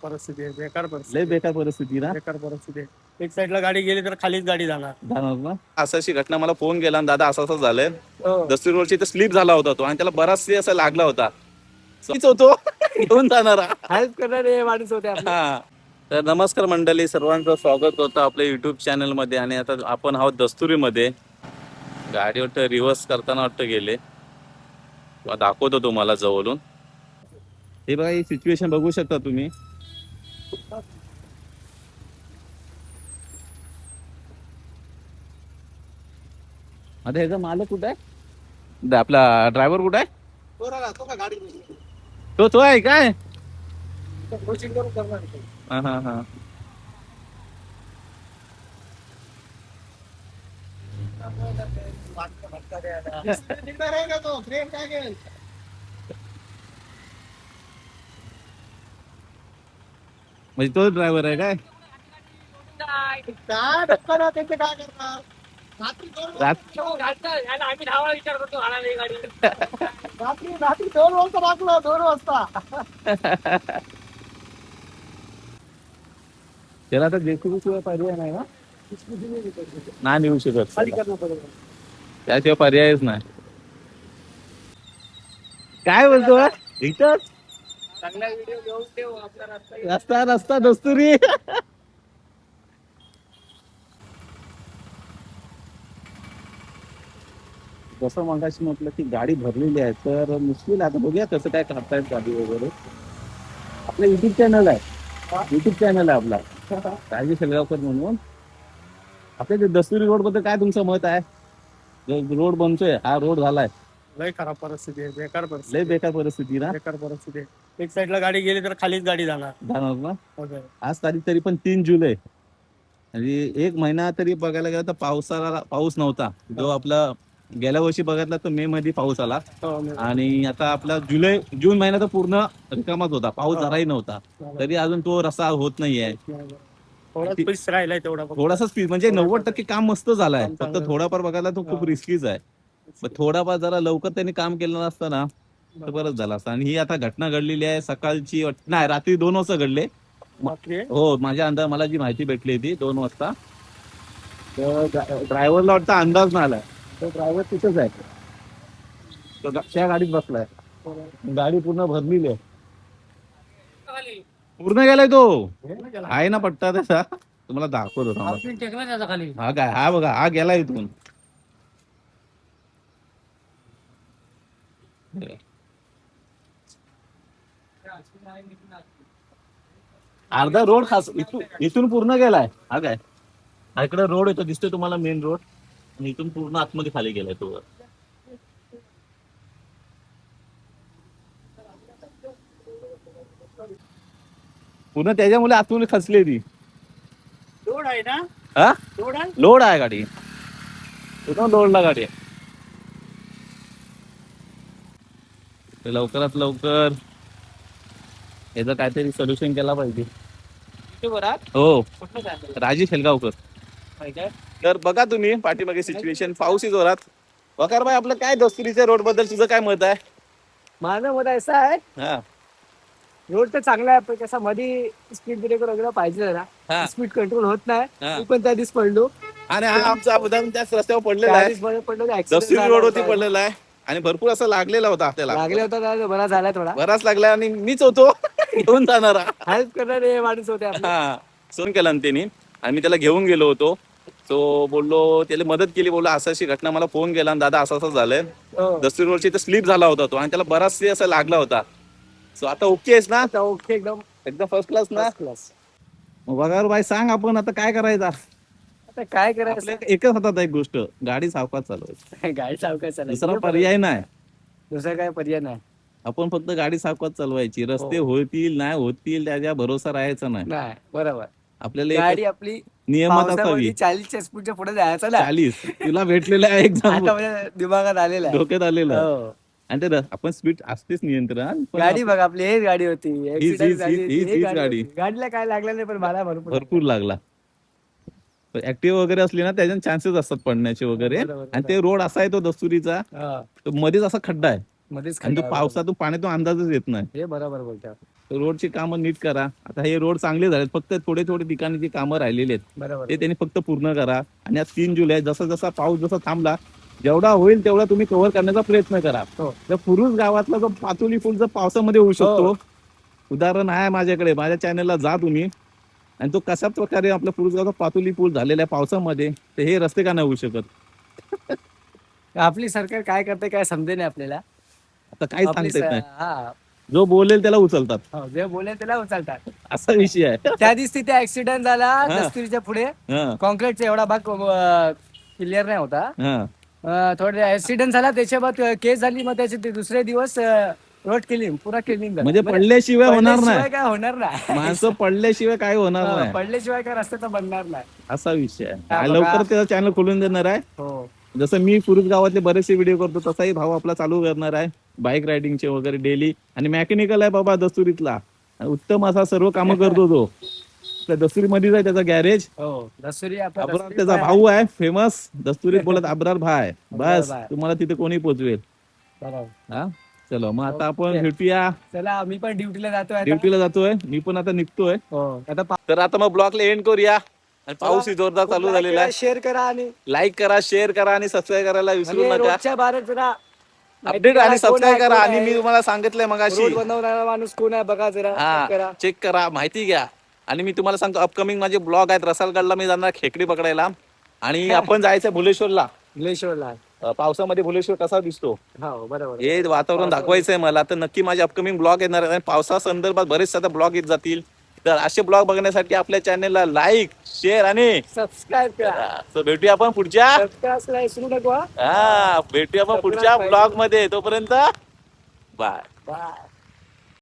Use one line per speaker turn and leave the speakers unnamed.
परिस्थिती आहे, बेकार परिस्थिती
लय बेकार परिस्थिती ना.
बेकार परिस्थिती आहे. एक साईडला गाडी गेली तर खालीच गाडी जाणार.
ना अशी घटना मला फोन केला आणि दादा असं असं झालंय दस्तूर रोडची तर स्लिप झाला होता तो आणि त्याला बराचसे असं लागला होता. मीच होतो घेऊन जाणारा
हेल्प करणारे माणूस होते आपले.
हा. तर नमस्कार मंडळी, सर्वांचं स्वागत होतं आपल्या युट्यूब चॅनल मध्ये. आणि आता आपण आहोत दस्तुरीमध्ये. गाडी वाटतं रिव्हर्स करताना वाटतं गेले, दाखवतो तुम्हाला जवळून. हे बघा, ही सिच्युएशन बघू शकता तुम्ही. आता ह्याचा मालक कुठे आहे, आपला ड्रायव्हर कुठे आहे? तो आहे काय? हा हा हा. म्हणजे तो ड्रायव्हर आहे काय?
काय धक्का ना त्यांचे काय करणार. रात्री 2 वाजता लागलो, 2 वाजता.
त्याला आता जेसीबी शिवाय पर्याय नाही ना, नाही नेऊ शकत, त्याशिवाय पर्यायच नाही. काय बोलतो इथंच
चांगला व्हिडिओ घेऊन ठेव आपला रस्ता.
रस्ता रस्ता दस्तुरी. जसं मगाशी म्हटलं की गाडी भरलेली आहे, तर मुश्किल. आता बघूया कसं काय करतायत गाडी वगैरे. आपलं युट्यूब चॅनल आहे, आपला राजेश शेलगावकर म्हणून. आपल्या ते दस्तुरी रोड बद्दल काय तुमचं मत आहे? जो रोड बनतोय, हा रोड झालाय,
लय खराब परिस्थिती आहे, बेकार परिस्थिती.
लय बेकार परिस्थिती ना.
बेकार परिस्थिती आहे. एक साईडला गाडी गेली तर खालीच गाडी जाणार.
ना. आज तारीख तरी पण 3 जुलै, आणि 1 महिना तरी बघायला गेला तर पाऊस नव्हता. जो आपला गेल्या वर्षी बघितला तर मे मध्ये पाऊस आला, आणि आता आपला जून महिना तर पूर्ण रिकामाच होता, पाऊस जराही नव्हता. तरी अजून तो रस्ता होत नाहीये.
पीस राहिलाय
थोडासा स्पीड म्हणजे 90% काम मस्त झालाय, फक्त थोडाफार बघायला तो खूप रिस्कीच आहे. थोडाफार जरा लवकर त्यांनी काम केलं नसतं ना तर बरंच झालं असतं. आणि ही आता घटना घडलेली आहे सकाळची, नाही रात्री 2 वाजता घडले. हो, माझ्या अंदाज, मला जी माहिती भेटली ती 2 वाजता. ड्रायव्हरला वाटतं अंदाज नाही आलाय, तो ड्रायव्हर तिथेच आहे, तो त्या गाडीत बसलाय. गाडी पूर्ण भरलेली आहे, पूर्ण गेलाय तो. आहे ना पट्टा त्याचा, तुम्हाला दाखवतो. हा काय, हा बघा, हा गेला इथून. अर्धा रोड खास इथून पूर्ण गेलाय. हा काय, इकडे रोड येतो, दिसतोय तुम्हाला मेन रोड, आणि इथून पूर्ण आतमध्ये खाली गेलाय तो. पूर्ण त्याच्यामुळे आतमध्ये खचली ती.
लोड आहे ना,
हा,
लोड
आहे गाडी, पूर्ण लोडला गाडी आहे. लवकरात लवकर याचं काहीतरी सोल्युशन केला पाहिजे. हो, राजेश शेलगावकर. तर बघा तुम्ही पाठीमागे सिच्युएशन, पाऊस जोरात. वकार भाई, आपलं काय दस्तुरीच्या रोड बद्दल तुझं काय मत आहे?
माझं मत असं आहे,
हा,
रोड तर चांगला आहे, पण कसा मध्ये स्पीड ब्रेकर वगैरे पाहिजे ना, स्पीड कंट्रोल होत नाही. मी पण त्या दिवस पडलो,
आणि हा आमचा उदाहरण त्याच रस्त्यावर पडलेला आहे, दस्तुरी रोड होती पडलेला आहे, आणि भरपूर असं लागलेला होता आपल्याला.
लागले होता, बरा झाला, थोडा
बराच लागला, आणि मीच होतो घेऊन जाणारा.
हेल्प करणारे माणूस होते आपले.
हा, फोन केला त्यांनी, आणि मी त्याला घेऊन गेलो होतो. तो बोललो, त्याला मदत केली, बोललो असं अशी घटना, मला फोन केला दादा असं असं झालंय दस्तुरी रोडची, तर स्लिप झाला होता तो, आणि त्याला बराचसे असं लागला होता. सो आता ओके आहेस ना?
ओके, एकदम
एकदम फर्स्ट क्लास ना.
क्लास.
बघा भाई, सांग आपण आता काय करायचं.
आता काय करायचं,
एकच हातात एक गोष्ट, गाडी सावकाश चालवायची,
गाडी सावकाश चालवायची,
दुसरा पर्याय नाही.
दुसरा काय पर्याय नाही.
आपण फक्त गाडी सावकाश चालवायची. रस्ते होतील नाही होतील त्याच्या भरोसा राहायचा नाही.
बरोबर.
आपल्याला
गाडी आपली
नियमात असावी.
40च्या स्पीडच्या पुढे जायचं ना.
40 तुला भेटलेला आहे एक्झाम,
दिमागात आलेला आहे,
डोक्यात आलेलं. आणि ते आपण स्पीड असतेच नियंत्रण.
गाडी बघ आपली, हेच गाडी होती,
गाडी.
गाडीला काय लागलं नाही, पण मला
भरपूर लागला. ऍक्टिव्ह वगैरे असली ना, त्याच्यात चान्सेस असतात पडण्याचे वगैरे. आणि ते रोड असा आहे तो दस्तुरीचा, तो मध्येच असा खड्डा आहे,
मध्येच
आणि तो
खड्डा
पावसातून पाण्यातून अंदाजच येत नाही.
हे बरोबर बोलता.
रोडची कामं नीट करा. आता हे रोड चांगले झालेत, फक्त थोडे थोडे ठिकाणी जी कामं राहिलेली आहेत
बरोबर
ते त्यांनी फक्त पूर्ण करा. आणि आज 3 जुलै जसा जसा पाऊस जसा थांबला जेवढा होईल तेवढा तुम्ही कव्हर करण्याचा प्रयत्न करा.
हो.
तर पुरुष गावातला जो पातोली पूल जर पावसामध्ये होऊ शकतो,
हो.
उदाहरण आहे माझ्याकडे, माझ्या चॅनलला जा तुम्ही. आणि तो कशा प्रकारे आपल्या पुरुष गावाचा पातोली पूल झालेला आहे पावसामध्ये, तर हे रस्ते का नाही होऊ शकत?
आपली सरकार काय करते काय समजे नाही आपल्याला.
आता काही
आपली
सांगता येत नाही.
हा
जो बोलेल त्याला उचलतात,
हो, जे बोलेल त्याला उचलतात.
असा विषय आहे.
त्या दिवशी तिथे ऍक्सिडेंट झाला
हा.
दस्तुरीच्या पुढे.
हा,
कॉन्क्रीटचा एवढा भाग क्लिअर नाही होता.
हा.
थोडा ऍक्सिडेंट झाला, त्याच्या बाद केस झाली, मग त्याचे ते दुसरे दिवस रोड क्लिनिंग पुरा क्लिनिंग
म्हणजे पडल्याशिवाय होणार नाही.
काय होणार नाही.
माणसं पडल्याशिवाय काय होणार नाही,
पडल्याशिवाय काय रस्ते तर बनणार नाही.
असा विषय आहे.
हा, बघा.
लवकर त्याचा चॅनल खोलून देणार आहे.
हो
जसं मी पुरुष गावातले बरेचसे व्हिडिओ करतो तसाही भाऊ आपला चालू करणार आहे, बाईक रायडिंगचे वगैरे डेली. आणि मेकॅनिकल आहे बाबा दस्तुरीतला, उत्तम असा सर्व कामं करतो तो. त्या दस्तुरीमध्येच आहे त्याचा गॅरेज.
हो दस्तुरी आपला
अब्रार
दस्तुरी
त्याचा
बाय
भाऊ आहे फेमस दस्तुरीत बोलत अब्रार भाई.
अब्रार
बस
भाई.
तुम्हाला तिथे कोणी पोहोचवेल.
बरोबर.
हा चलो मग आता आपण
ओके.
भेटूया.
चला मी पण ड्युटीला जातोय आता.
ड्युटीला जातोय, मी पण आता निघतोय.
हो आता
तर आता मग ब्लॉगला एंड करूया. आणि पाऊसही जोरदार चालू झालेला आहे.
शेअर करा आणि
लाईक करा, शेअर करा आणि सबस्क्राईब करायला विसरू नका.
रोडच्या बाहेर जरा
अपडेट आणि सबस्क्राईब करा. आणि मी तुम्हाला सांगितलंय मगाशी,
रोड बनवणारा माणूस कोण आहे बघा जरा, check करा.
चेक करा, माहिती घ्या. आणि मी तुम्हाला सांगतो अपकमिंग माझे ब्लॉग आहेत. रसालगडला मी जाणार खेकडी पकडायला, आणि आपण जायचं भुलेश्वरला.
ग्लेश्वरला.
पावसामध्ये भुलेश्वर कसा दिसतो
हो बरोबर.
हे वातावरण दाखवायचंय मला. तर नक्की माझे अपकमिंग ब्लॉग येणार आहेत. पावसा संदर्भात बरेचसे आता ब्लॉग येत जातील. तर असे ब्लॉग बघण्यासाठी आपल्या चॅनलला लाईक, शेअर आणि
सबस्क्राईब करा.
तर भेटूया आपण पुढच्या
सबस्क्राईब विसरू नका.
भेटूया आपण पुढच्या ब्लॉग मध्ये. तोपर्यंत बाय.
बाय.